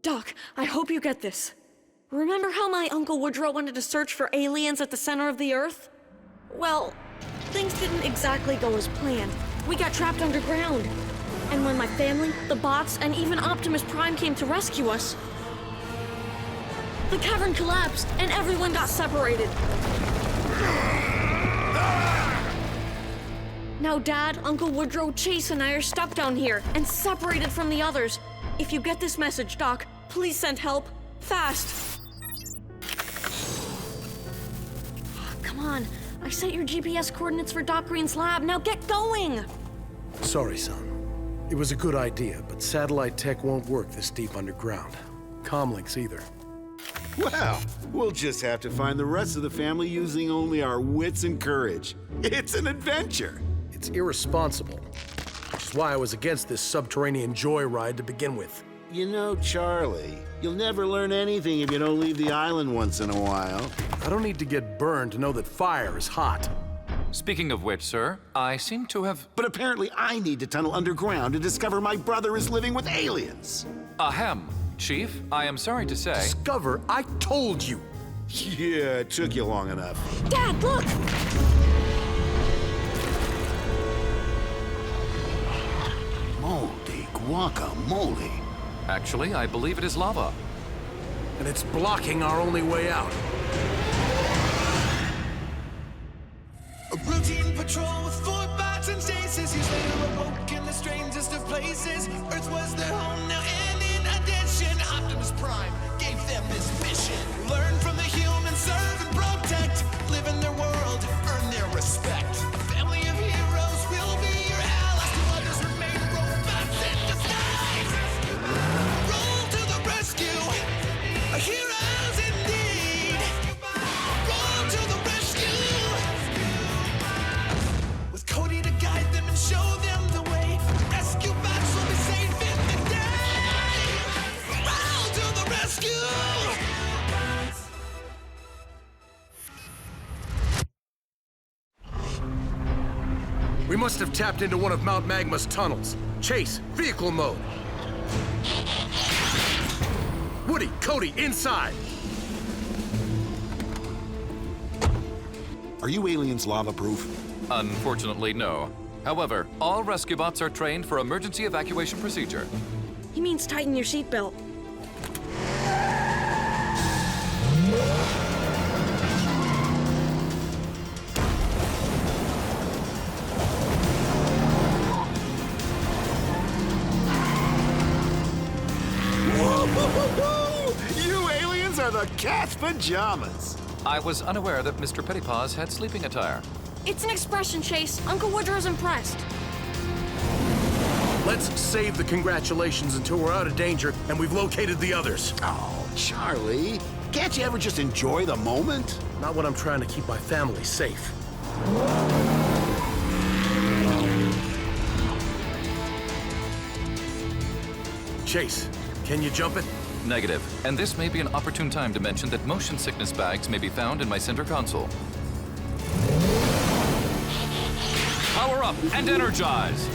Doc, I hope you get this. Remember how my Uncle Woodrow wanted to search for aliens at the center of the Earth? Well, things didn't exactly go as planned. We got trapped underground. And when my family, the bots, and even Optimus Prime came to rescue us, the cavern collapsed and everyone got separated. Now Dad, Uncle Woodrow, Chase, and I are stuck down here and separated from the others. If you get this message, Doc, please send help. Fast. Come on. I sent your GPS coordinates for Doc Green's lab. Now get going! Sorry, son. It was a good idea, but satellite tech won't work this deep underground. Comlinks either. Well, we'll just have to find the rest of the family using only our wits and courage. It's an adventure. It's irresponsible, which is why I was against this subterranean joyride to begin with. You know, Charlie, you'll never learn anything if you don't leave the island once in a while. I don't need to get burned to know that fire is hot. Speaking of which, sir, I seem to have... But apparently I need to tunnel underground to discover my brother is living with aliens. Ahem. Chief, I am sorry to say... Discover? I told you! Yeah, it took you long enough. Dad, look! Moldy guacamole. Actually, I believe it is lava. And it's blocking our only way out. A routine patrol with 4 bots and chases. Years later awoke in the strangest of places. Earth was their home now, and in addition, Optimus Prime gave them this mission. Learn from the humans, serve and protect. Live in their world, earn their respect. A family of heroes will be your allies. To others remain robots in disguise. Roll to the rescue, heroes indeed. Roll to the rescue. With Cody to guide them and show them the way. Rescue bots will be safe in the day. Roll to the rescue. We must have tapped into one of Mount Magma's tunnels. Chase, vehicle mode. Woody, Cody, inside. Are you aliens lava-proof? Unfortunately, no. However, all rescue bots are trained for emergency evacuation procedure. He means tighten your seatbelt. You aliens are the cat's pajamas. I was unaware that Mr. Pettypaws had sleeping attire. It's an expression, Chase. Uncle Woodrow's impressed. Let's save the congratulations until we're out of danger and we've located the others. Oh, Charlie, can't you ever just enjoy the moment? Not when I'm trying to keep my family safe. Chase, can you jump it? Negative. And this may be an opportune time to mention that motion sickness bags may be found in my center console. Power up and energize!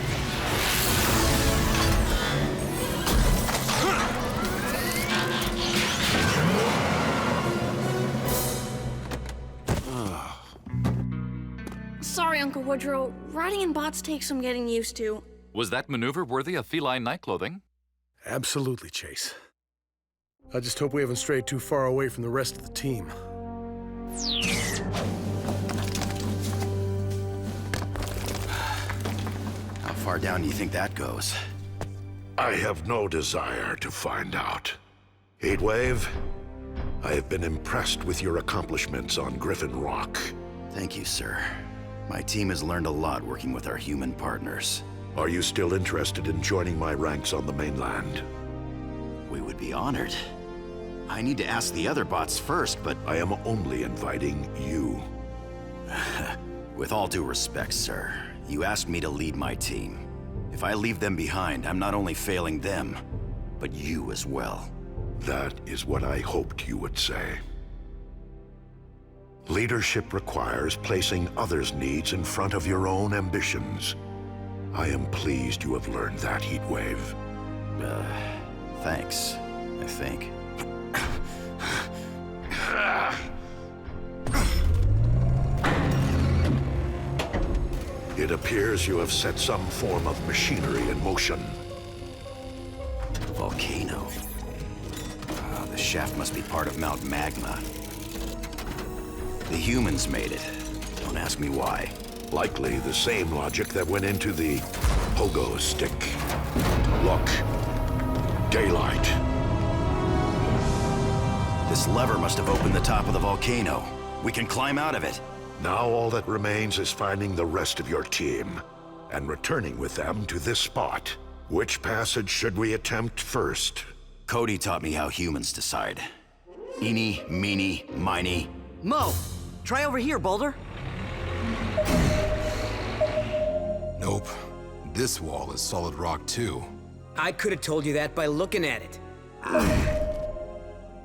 Sorry, Uncle Woodrow. Riding in bots takes some getting used to. Was that maneuver worthy of feline night clothing? Absolutely, Chase. I just hope we haven't strayed too far away from the rest of the team. How far down do you think that goes? I have no desire to find out. Heatwave, I have been impressed with your accomplishments on Griffin Rock. Thank you, sir. My team has learned a lot working with our human partners. Are you still interested in joining my ranks on the mainland? We would be honored. I need to ask the other bots first, but... I am only inviting you. With all due respect, sir, you asked me to lead my team. If I leave them behind, I'm not only failing them, but you as well. That is what I hoped you would say. Leadership requires placing others' needs in front of your own ambitions. I am pleased you have learned that, Heatwave. Thanks. I think. It appears you have set some form of machinery in motion. Volcano. The shaft must be part of Mount Magma. The humans made it. Don't ask me why. Likely the same logic that went into the pogo stick. Look. Daylight. This lever must have opened the top of the volcano. We can climb out of it. Now all that remains is finding the rest of your team and returning with them to this spot. Which passage should we attempt first? Cody taught me how humans decide. Eeny, meeny, miny. Mo, try over here, Boulder. Nope. This wall is solid rock too. I could have told you that by looking at it.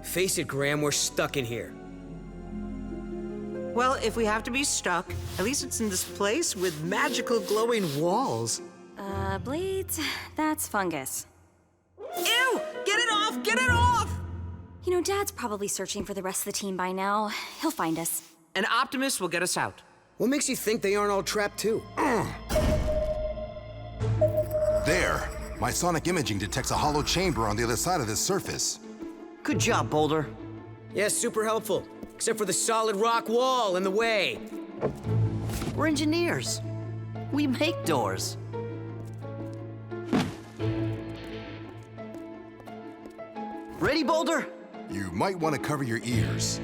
Face it, Graham, we're stuck in here. Well, if we have to be stuck, at least it's in this place with magical glowing walls. Blades, that's fungus. Ew! Get it off! Get it off! You know, Dad's probably searching for the rest of the team by now. He'll find us. And Optimus will get us out. What makes you think they aren't all trapped too? There! My sonic imaging detects a hollow chamber on the other side of this surface. Good job, Boulder. Yeah, super helpful. Except for the solid rock wall in the way. We're engineers. We make doors. Ready, Boulder? You might want to cover your ears.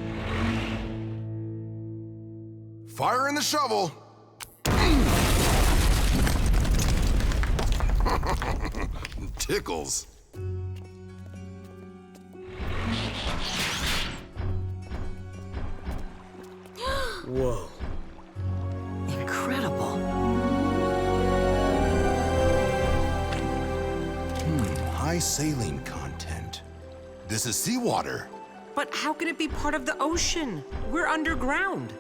Fire in the shovel! Tickles. Whoa. Incredible. High saline content. This is seawater. But how can it be part of the ocean? We're underground.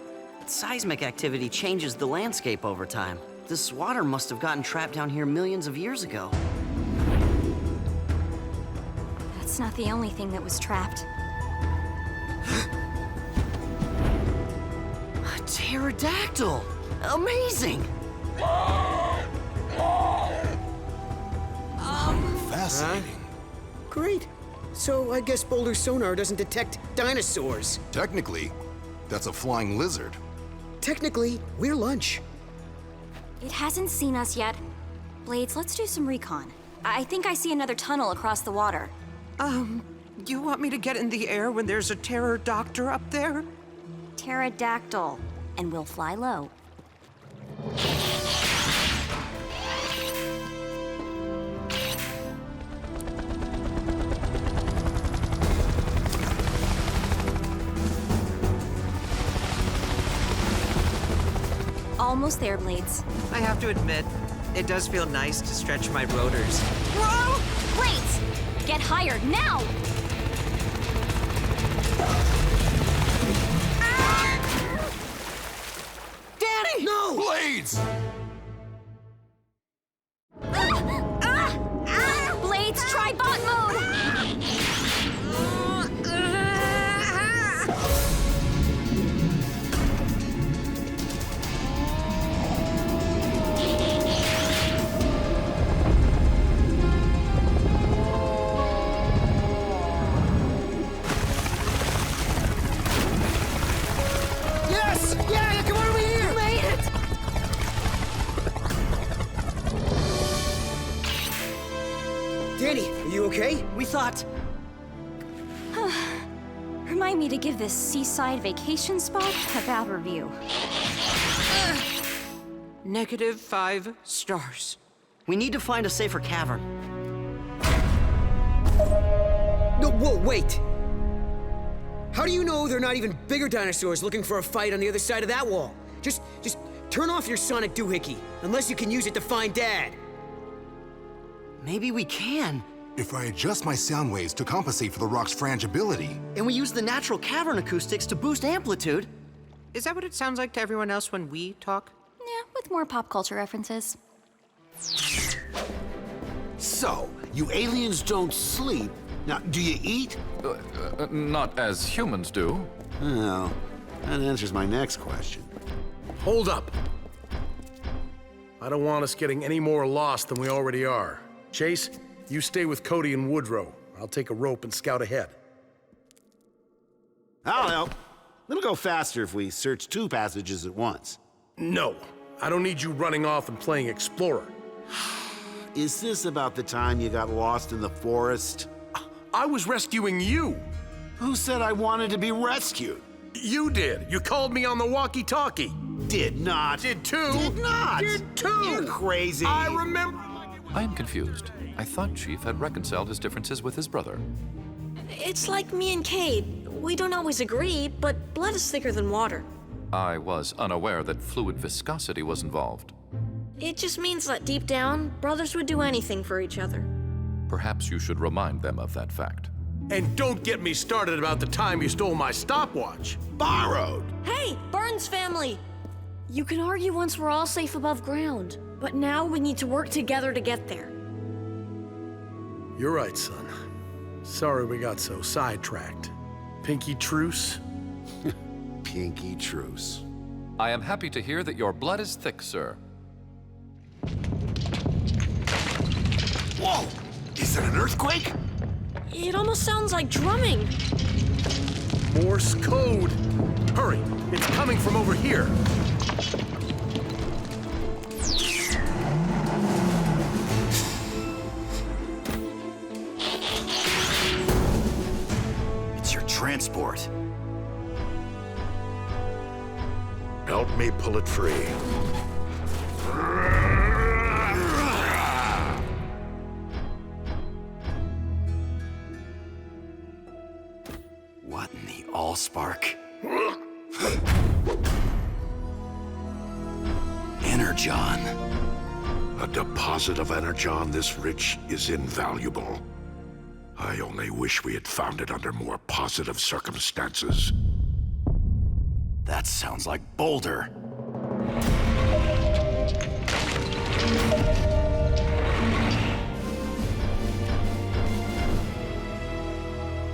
Seismic activity changes the landscape over time. This water must have gotten trapped down here millions of years ago. That's not the only thing that was trapped. A pterodactyl! Amazing! Fascinating. Great. So I guess Boulder's sonar doesn't detect dinosaurs. Technically, that's a flying lizard. Technically, we're lunch. It hasn't seen us yet. Blades, let's do some recon. I think I see another tunnel across the water. You want me to get in the air when there's a pterodactyl up there? Pterodactyl. And we'll fly low. Almost there, Blades. I have to admit, it does feel nice to stretch my rotors. Whoa! Blades! Get higher, now! Danny! No! Blades! Blades, try bot mode! Yes! Yeah, come over here! You made it! Danny, are you okay? We thought... Remind me to give this seaside vacation spot a bad review. -5 stars. We need to find a safer cavern. No, whoa, wait! How do you know they're not even bigger dinosaurs looking for a fight on the other side of that wall? Just turn off your sonic doohickey, unless you can use it to find Dad. Maybe we can. If I adjust my sound waves to compensate for the rock's frangibility. And we use the natural cavern acoustics to boost amplitude. Is that what it sounds like to everyone else when we talk? Yeah, with more pop culture references. So, you aliens don't sleep, Now, do you eat? Not as humans do. Oh, that answers my next question. Hold up. I don't want us getting any more lost than we already are. Chase, you stay with Cody and Woodrow. I'll take a rope and scout ahead. I'll help. It'll go faster if we search 2 passages at once. No, I don't need you running off and playing explorer. Is this about the time you got lost in the forest? I was rescuing you. Who said I wanted to be rescued? You did. You called me on the walkie-talkie. Did not. Did too. Did not. Did too. You're crazy. I remember. I am confused. I thought Chief had reconciled his differences with his brother. It's like me and Cade. We don't always agree, but blood is thicker than water. I was unaware that fluid viscosity was involved. It just means that deep down, brothers would do anything for each other. Perhaps you should remind them of that fact. And don't get me started about the time you stole my stopwatch. Borrowed. Hey, Burns family! You can argue once we're all safe above ground, but now we need to work together to get there. You're right, son. Sorry we got so sidetracked. Pinky truce? Pinky truce. I am happy to hear that your blood is thick, sir. Whoa! Is it an earthquake? It almost sounds like drumming. Morse code. Hurry, it's coming from over here. It's your transport. Help me pull it free. What in the allspark? Energon. A deposit of energon this rich is invaluable. I only wish we had found it under more positive circumstances. That sounds like Boulder.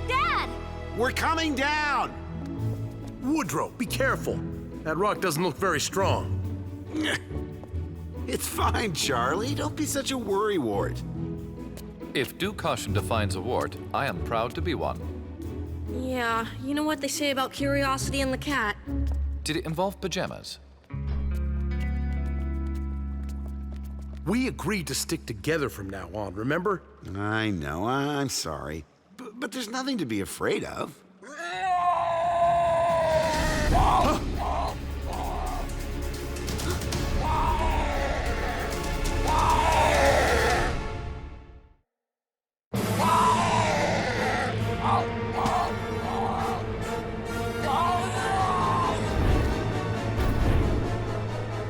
Dad! We're coming down! Woodrow, be careful. That rock doesn't look very strong. It's fine, Charlie. Don't be such a worrywart. If due caution defines a wart, I am proud to be one. Yeah, you know what they say about curiosity and the cat. Did it involve pajamas? We agreed to stick together from now on, remember? I know, I'm sorry. But there's nothing to be afraid of.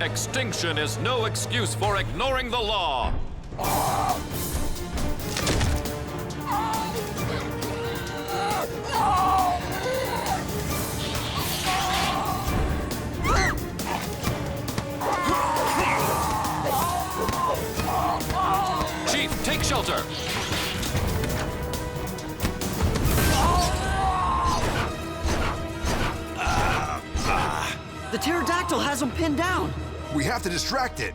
Extinction is no excuse for ignoring the law. Chief, take shelter. The pterodactyl has him pinned down. We have to distract it.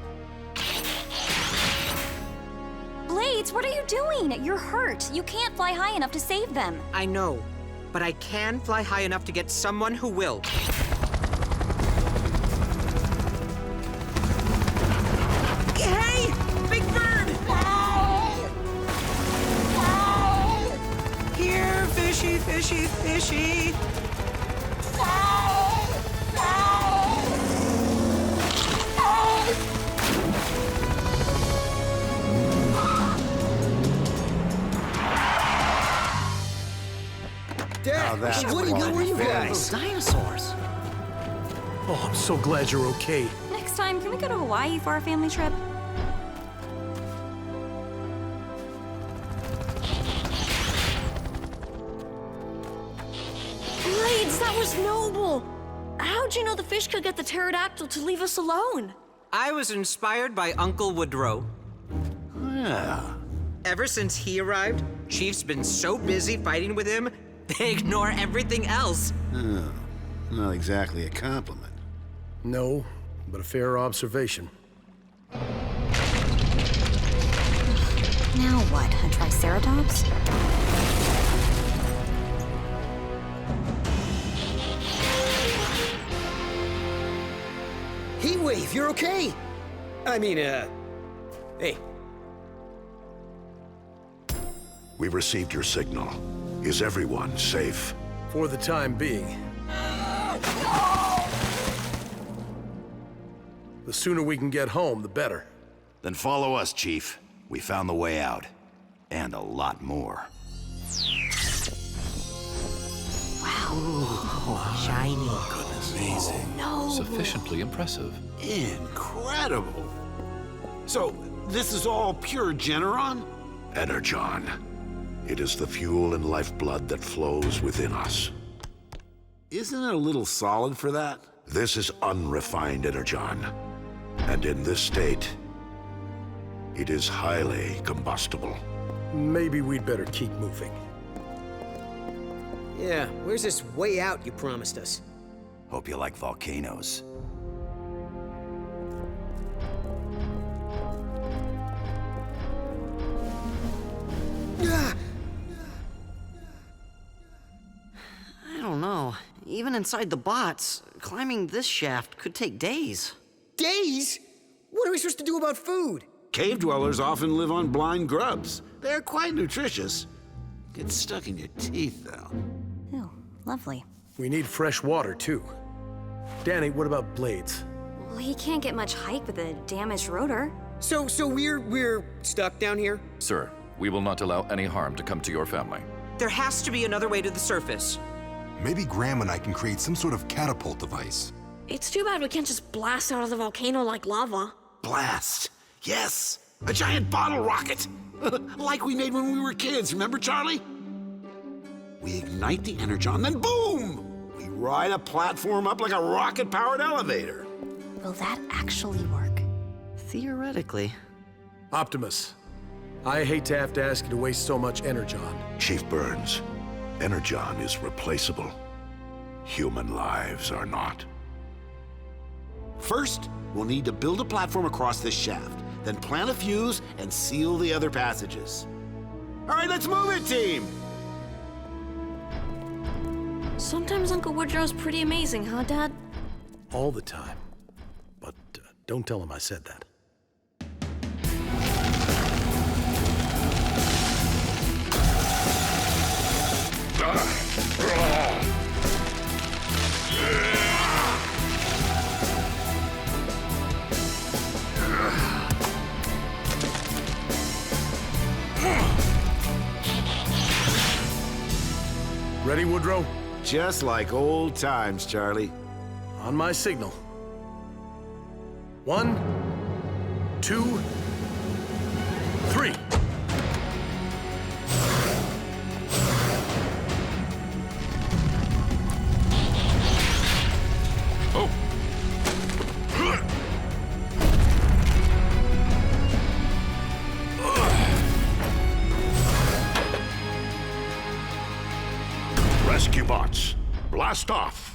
Blades, what are you doing? You're hurt. You can't fly high enough to save them. I know, but I can fly high enough to get someone who will. Hey! Big bird! Here, fishy, fishy, fishy. Dad, what are you Those dinosaurs. Oh, I'm so glad you're okay. Next time, can we go to Hawaii for our family trip? Blades, that was noble! How'd you know the fish could get the pterodactyl to leave us alone? I was inspired by Uncle Woodrow. Yeah. Ever since he arrived, Chief's been so busy fighting with him, they ignore everything else. Oh, not exactly a compliment. No, but a fair observation. Now what? A Triceratops? Heatwave, you're okay? I mean, hey. We received your signal. Is everyone safe? For the time being. The sooner we can get home, the better. Then follow us, Chief. We found the way out. And a lot more. Wow. Shiny. Amazing. No. Sufficiently impressive. Incredible. So, this is all pure Generon? Energon. It is the fuel and lifeblood that flows within us. Isn't it a little solid for that? This is unrefined Energon. And in this state, it is highly combustible. Maybe we'd better keep moving. Yeah, where's this way out you promised us? Hope you like volcanoes. I don't know. Even inside the bots, climbing this shaft could take days. Days? What are we supposed to do about food? Cave dwellers often live on blind grubs. They're quite nutritious. Get stuck in your teeth, though. Ew, lovely. We need fresh water, too. Danny, what about Blades? Well, he can't get much height with a damaged rotor. So we're stuck down here? Sir, we will not allow any harm to come to your family. There has to be another way to the surface. Maybe Graham and I can create some sort of catapult device. It's too bad we can't just blast out of the volcano like lava. Blast. Yes. A giant bottle rocket. Like we made when we were kids, remember, Charlie? We ignite the energon, then boom! We ride a platform up like a rocket-powered elevator. Will that actually work? Theoretically. Optimus, I hate to have to ask you to waste so much energon. Chief Burns, Energon is replaceable. Human lives are not. First, we'll need to build a platform across this shaft, then plant a fuse and seal the other passages. All right, let's move it, team! Sometimes Uncle Woodrow's pretty amazing, huh, Dad? All the time. But don't tell him I said that. Ready, Woodrow? Just like old times, Charlie. On my signal. 1, 2, 3. Oh! Rescue bots, blast off!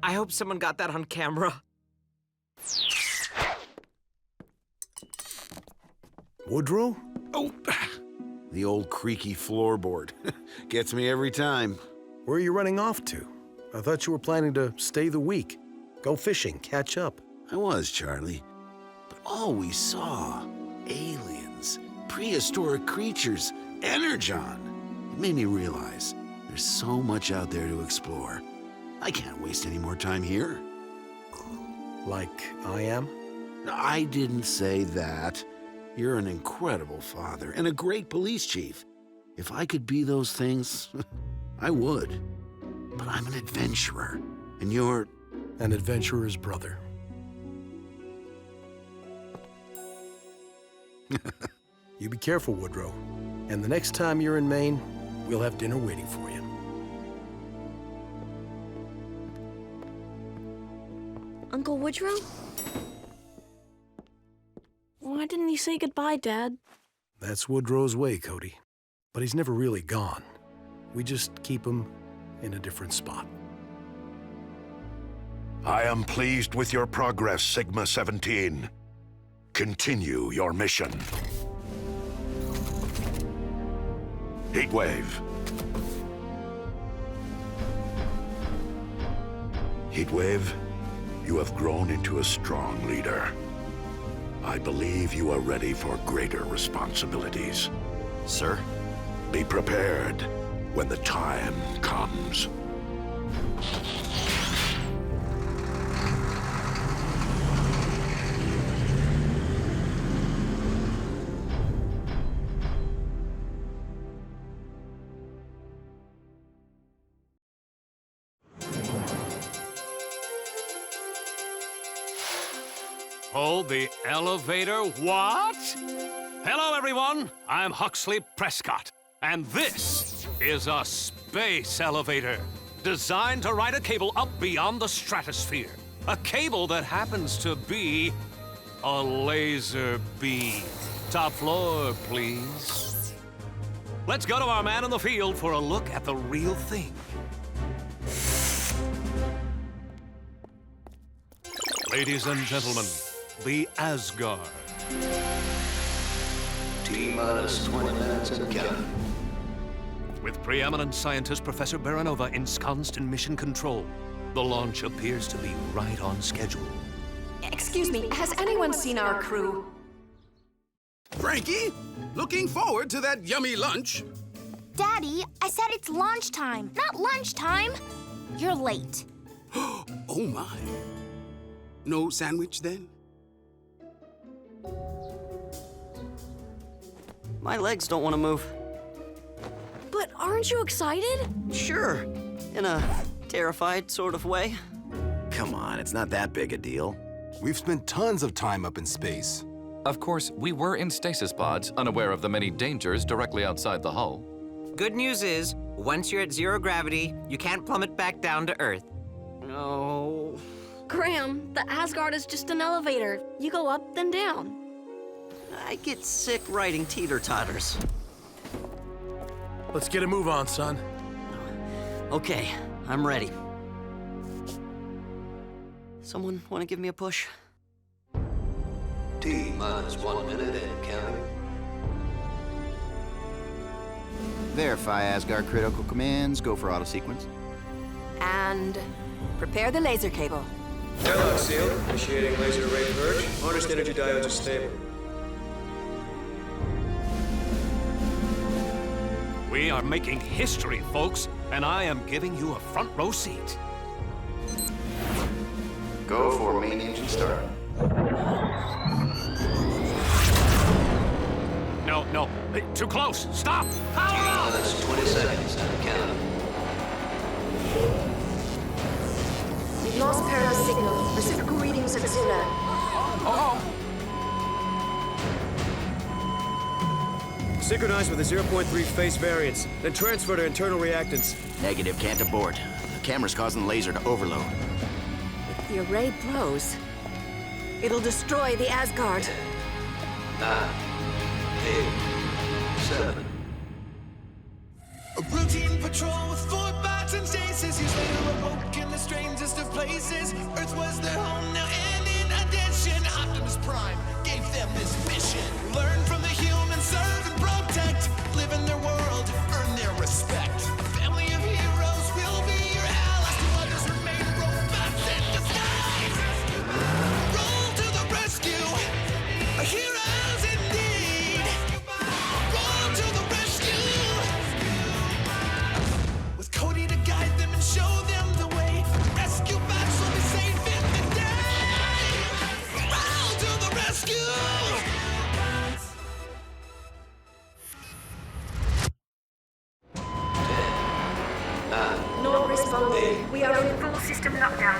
I hope someone got that on camera. Woodrow? Oh, the old creaky floorboard. Gets me every time. Where are you running off to? I thought you were planning to stay the week. Go fishing, catch up. I was, Charlie. But all we saw, aliens, prehistoric creatures, Energon. It made me realize there's so much out there to explore. I can't waste any more time here. Like I am? I didn't say that. You're an incredible father and a great police chief. If I could be those things, I would. But I'm an adventurer, and you're... An adventurer's brother. You be careful, Woodrow. And the next time you're in Maine, we'll have dinner waiting for you. Uncle Woodrow? Why didn't he say goodbye, Dad? That's Woodrow's way, Cody. But he's never really gone. We just keep him in a different spot. I am pleased with your progress, Sigma-17. Continue your mission. Heatwave. Heatwave, you have grown into a strong leader. I believe you are ready for greater responsibilities. Sir? Be prepared when the time comes. Hold the elevator, what? Hello, everyone. I'm Huxley Prescott, and this is a space elevator designed to ride a cable up beyond the stratosphere. A cable that happens to be a laser beam. Top floor, please. Let's go to our man in the field for a look at the real thing. Ladies and gentlemen, the Asgard. T-minus 20 minutes and counting. With preeminent scientist Professor Baranova ensconced in mission control, the launch appears to be right on schedule. Excuse me, has anyone seen our crew? Frankie, looking forward to that yummy lunch. Daddy, I said it's launch time, not lunchtime. You're late. Oh my. No sandwich then? My legs don't want to move. But aren't you excited? Sure, in a terrified sort of way. Come on, it's not that big a deal. We've spent tons of time up in space. Of course, we were in stasis pods, unaware of the many dangers directly outside the hull. Good news is, once you're at zero gravity, you can't plummet back down to Earth. No. Graham, the Asgard is just an elevator. You go up, then down. I get sick riding teeter-totters. Let's get a move on, son. Okay, I'm ready. Someone want to give me a push? T-minus 1 minute and counting. Verify Asgard critical commands, go for auto sequence. And prepare the laser cable. Airlock sealed. Initiating laser array purge. Harnessed energy diodes are stable. We are making history, folks, and I am giving you a front row seat. Go for main engine start. No, too close. Stop! Power off! That's 20 seconds and counting. We've lost Para's signal. Reciprocal readings at 0. Synchronize with a 0.3 phase variance, then transfer to internal reactance. Negative, can't abort. The camera's causing the laser to overload. If the array blows, it'll destroy the Asgard. 9, 8, 7. A routine patrol with 4 bots and stasis. Years later awoke in the strangest of places. Earth was their home now, and in addition, Optimus Prime gave them this mission. Learn from the humans, serve and protect. Live in their world, earn their respect. A family of heroes will be your allies. To others remain robots in disguise. Roll to the rescue, heroes indeed. We are in full system lockdown.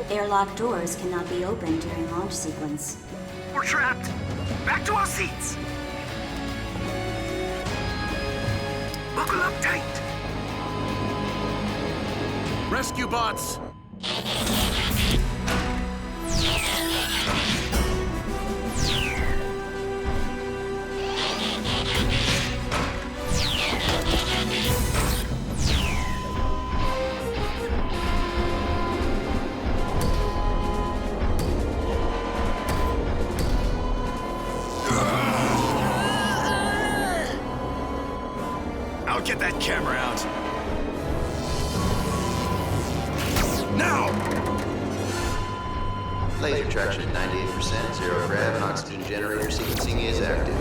Airlock doors cannot be opened during launch sequence. We're trapped. Back to our seats. Buckle up tight. Rescue bots! I'll get that camera out. Now! Laser traction at 98%, zero grav, and oxygen generator sequencing is active.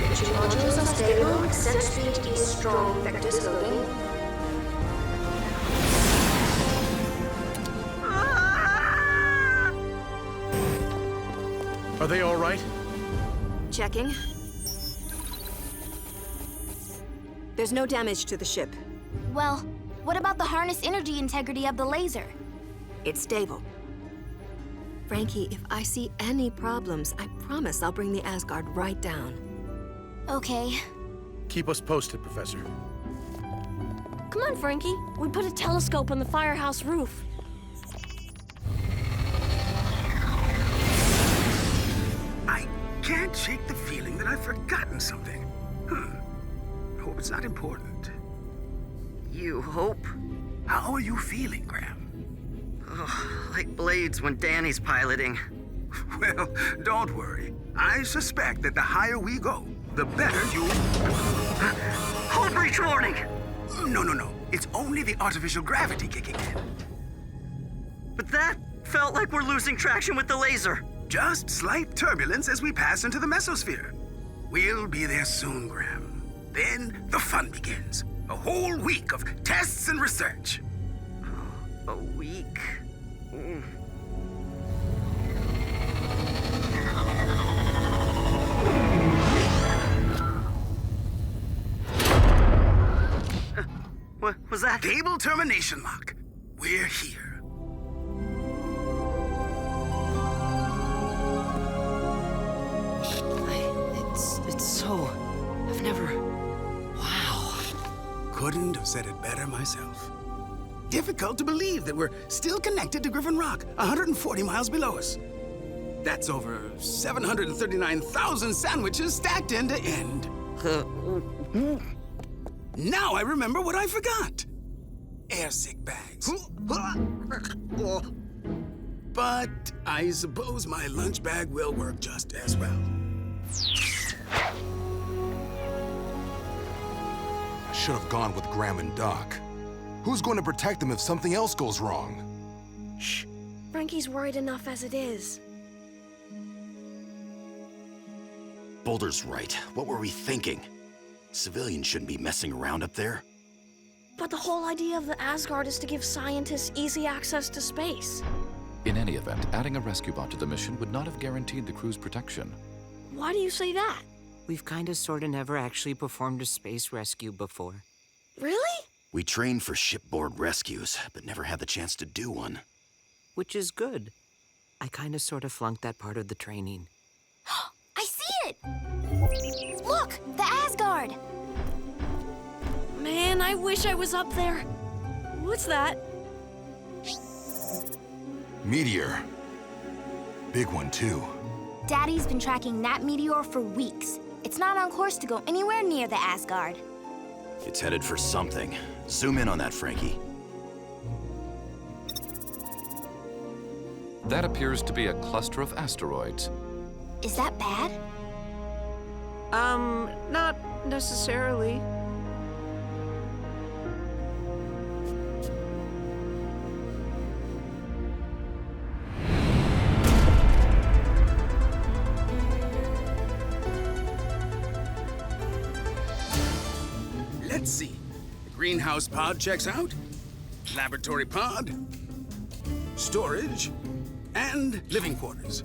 Engine modules are stable. Set speed is strong. Vectors loading. Are they all right? Checking. There's no damage to the ship. Well, what about the harness energy integrity of the laser? It's stable. Frankie, if I see any problems, I promise I'll bring the Asgard right down. Okay. Keep us posted, Professor. Come on, Frankie. We put a telescope on the firehouse roof. Can't shake the feeling that I've forgotten something. I hope it's not important. You hope? How are you feeling, Graham? Oh, like blades when Danny's piloting. Well, don't worry. I suspect that the higher we go, the better you... Hold breach warning! No. It's only the artificial gravity kicking in. But that felt like we're losing traction with the laser. Just slight turbulence as we pass into the mesosphere. We'll be there soon, Graham. Then the fun begins. A whole week of tests and research. A week? What was that? Cable termination lock. We're here. It's so... I've never... Wow. Couldn't have said it better myself. Difficult to believe that we're still connected to Griffin Rock, 140 miles below us. That's over 739,000 sandwiches stacked end to end. Now I remember what I forgot. Airsick bags. But I suppose my lunch bag will work just as well. I should have gone with Graham and Doc. Who's going to protect them if something else goes wrong? Shh. Frankie's worried enough as it is. Boulder's right. What were we thinking? Civilians shouldn't be messing around up there. But the whole idea of the Asgard is to give scientists easy access to space. In any event, adding a rescue bot to the mission would not have guaranteed the crew's protection. Why do you say that? We've kinda sorta never actually performed a space rescue before. Really? We trained for shipboard rescues, but never had the chance to do one. Which is good. I kinda sorta flunked that part of the training. I see it! Look, the Asgard! Man, I wish I was up there. What's that? Meteor. Big one, too. Daddy's been tracking that meteor for weeks. It's not on course to go anywhere near the Asgard. It's headed for something. Zoom in on that, Frankie. That appears to be a cluster of asteroids. Is that bad? Not necessarily. Let's see. The greenhouse pod checks out. Laboratory pod. storage, and living quarters.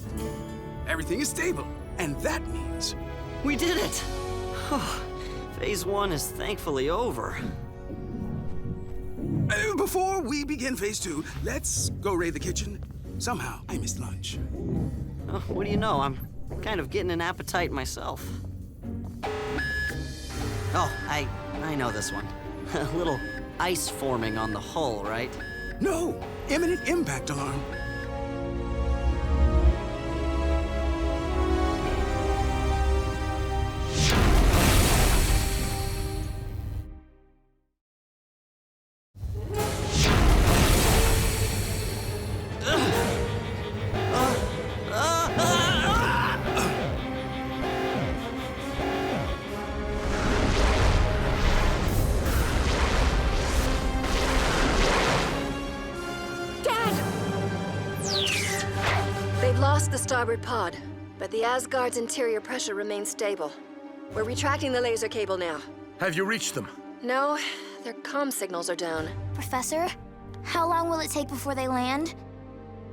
Everything is stable, and that means... We did it! Phase 1 is thankfully over. Before we begin Phase 2, let's go raid the kitchen. Somehow, I missed lunch. Oh, what do you know? I'm kind of getting an appetite myself. Oh, I know this one. A little ice forming on the hull, right? No! Imminent impact alarm. The starboard pod, but the Asgard's interior pressure remains stable. We're retracting the laser cable now. Have you reached them? No, their comm signals are down. Professor, how long will it take before they land?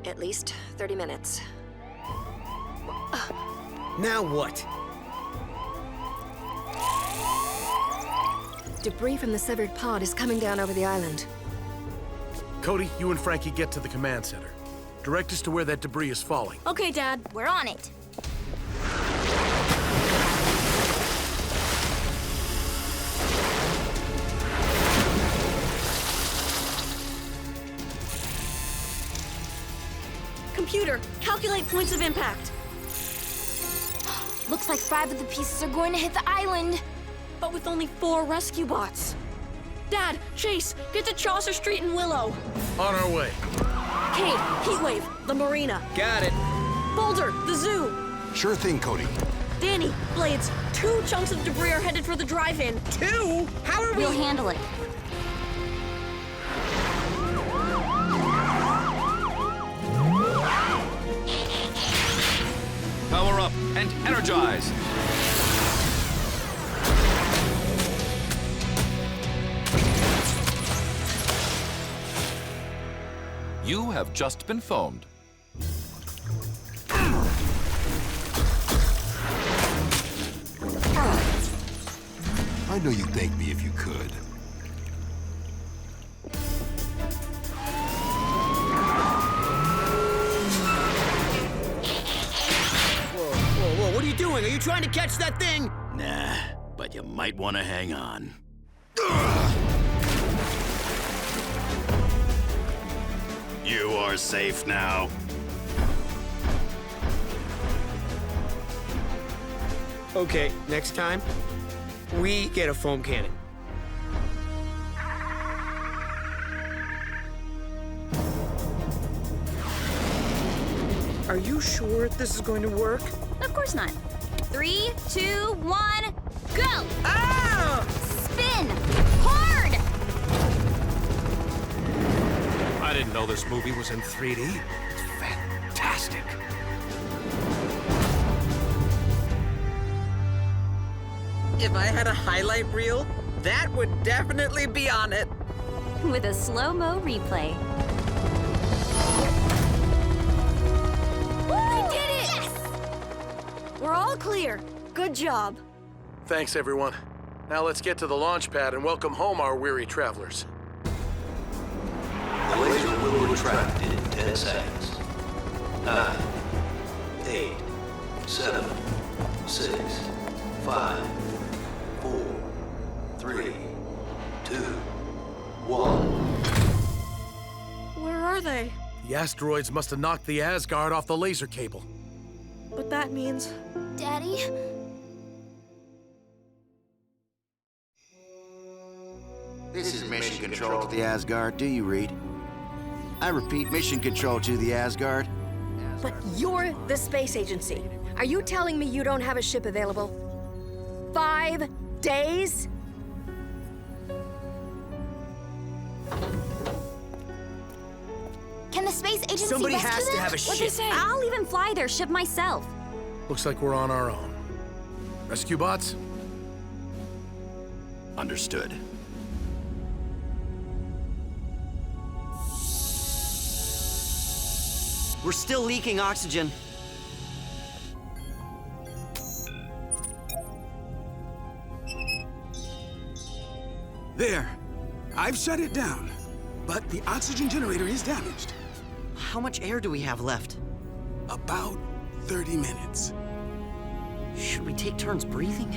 At least 30 minutes. Now what? Debris from the severed pod is coming down over the island. Cody, you and Frankie get to the command center. Direct us to where that debris is falling. Okay, Dad. We're on it. Computer, calculate points of impact. Looks like 5 of the pieces are going to hit the island. But with only 4 rescue bots. Dad, Chase, get to Chaucer Street and Willow. On our way. Kate, Heatwave, the marina. Got it. Boulder, the zoo. Sure thing, Cody. Danny, Blades, 2 chunks of debris are headed for the drive-in. 2? How are we? We'll handle it. Power up and energize. You have just been phoned. I know you'd thank me if you could. Whoa, what are you doing? Are you trying to catch that thing? Nah, but you might want to hang on. You are safe now. Okay, next time, we get a foam cannon. Are you sure this is going to work? Of course not. 3, 2, 1, go! Ah! Spin! Hard! I didn't know this movie was in 3D. It's fantastic. If I had a highlight reel, that would definitely be on it. With a slow-mo replay. We did it! Yes! We're all clear. Good job. Thanks, everyone. Now let's get to the launch pad and welcome home our weary travelers. The laser will retract in 10 seconds. 9, 8, 7, 6, 5, 4, 3, 2, 1. Where are they? The asteroids must have knocked the Asgard off the laser cable. But that means... Daddy? This is mission control to the Asgard. Do you read? I repeat, mission control to the Asgard. But you're the space agency. Are you telling me you don't have a ship available? 5 days? Can the space agency Somebody rescue has them? to have a What'd ship. they say? I'll even fly their ship myself. Looks like we're on our own. Rescue bots? Understood. We're still leaking oxygen. There. I've shut it down. But the oxygen generator is damaged. How much air do we have left? About 30 minutes. Should we take turns breathing?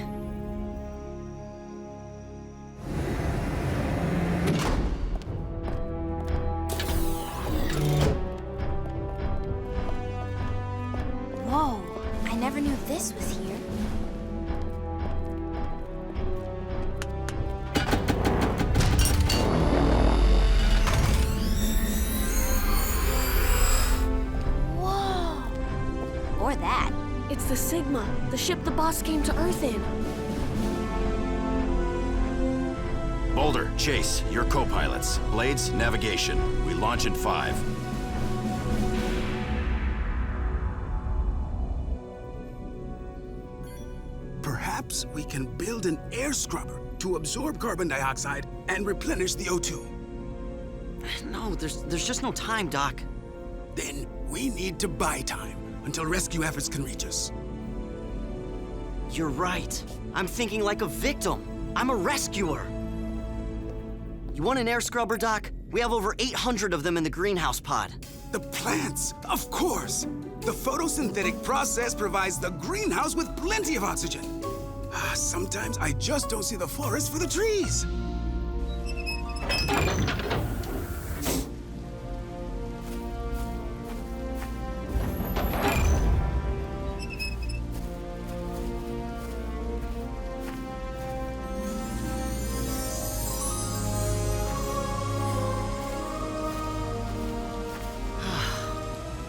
Whoa, I never knew this was here. Or that. It's the Sigma, the ship the boss came to Earth in. Boulder, Chase, your co-pilots. Blades, navigation. We launch in 5. Perhaps we can build an air scrubber to absorb carbon dioxide and replenish the O2. No, there's just no time, Doc. Then we need to buy time until rescue efforts can reach us. You're right. I'm thinking like a victim. I'm a rescuer. You want an air scrubber, Doc? We have over 800 of them in the greenhouse pod. The plants, of course. The photosynthetic process provides the greenhouse with plenty of oxygen. Sometimes I just don't see the forest for the trees.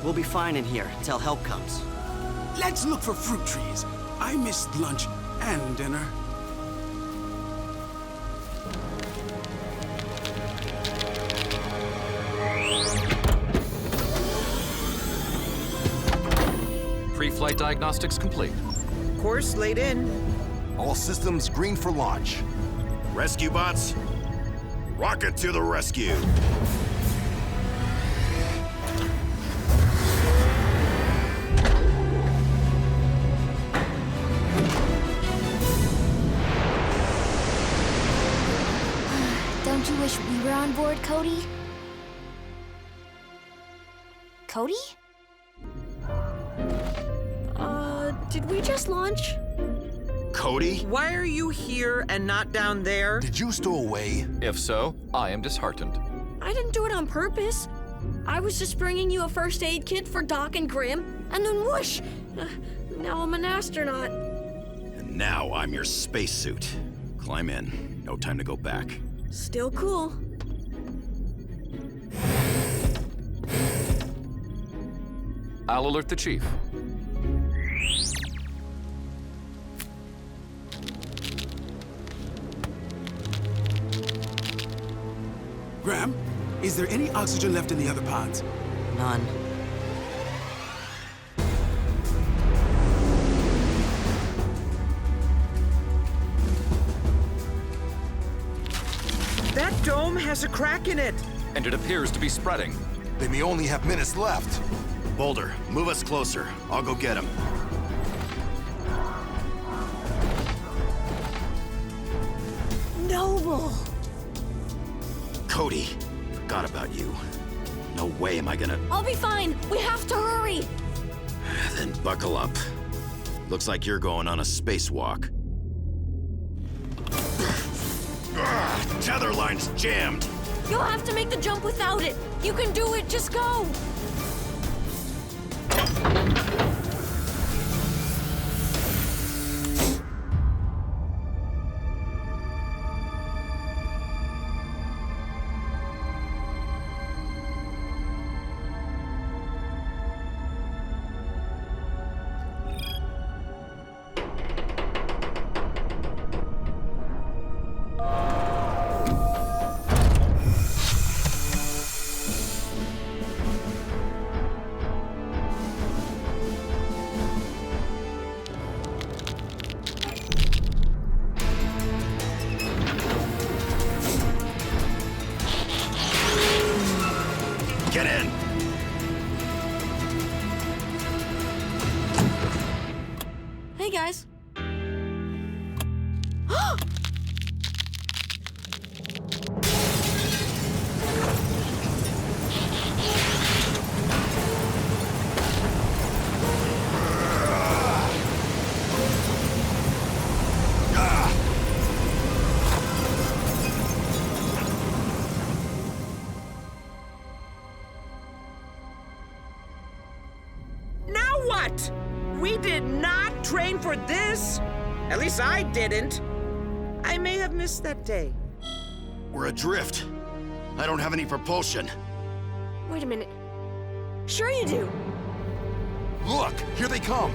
We'll be fine in here until help comes. Let's look for fruit trees. I missed lunch and dinner. Pre-flight diagnostics complete. Course laid in. All systems green for launch. Rescue bots, rocket to the rescue. Don't you wish we were on board, Cody? Cody? Did we just launch? Cody? Why are you here and not down there? Did you stow away? If so, I am disheartened. I didn't do it on purpose. I was just bringing you a first aid kit for Doc and Grim, and then whoosh! Now I'm an astronaut. And now I'm your spacesuit. Climb in. No time to go back. Still cool. I'll alert the chief. Graham, is there any oxygen left in the other pods? None. That dome has a crack in it. And it appears to be spreading. They may only have minutes left. Boulder, move us closer. I'll go get him. Noble! Cody, forgot about you. No way am I gonna... I'll be fine! We have to hurry! Then buckle up. Looks like you're going on a spacewalk. Tether line's jammed. You'll have to make the jump without it! You can do it, just go! Get in! What? We did not train for this? At least I didn't. I may have missed that day. We're adrift. I don't have any propulsion. Wait a minute. Sure you do. Look, here they come.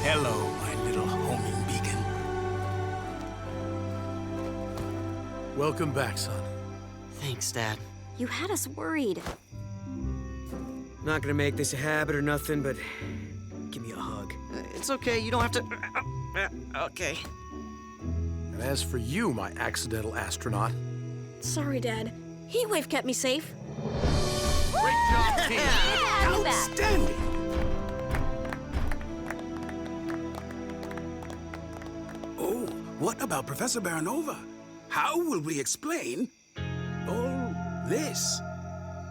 Hello, my little homing beacon. Welcome back, son. Thanks, Dad. You had us worried. Not gonna make this a habit or nothing, but give me a hug. It's okay, you don't have to... Okay. And as for you, my accidental astronaut... Sorry, Dad. Heatwave kept me safe. Great job, team. Outstanding. Oh, what about Professor Baranova? How will we explain all this?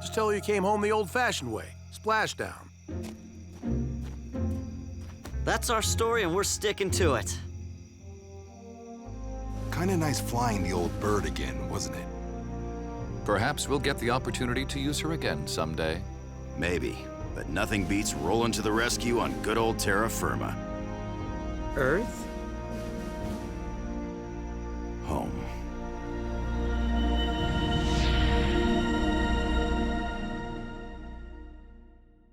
Just tell her you came home the old-fashioned way. Splashdown. That's our story, and we're sticking to it. Kinda nice flying the old bird again, wasn't it? Perhaps we'll get the opportunity to use her again someday. Maybe, but nothing beats rolling to the rescue on good old terra firma. Earth?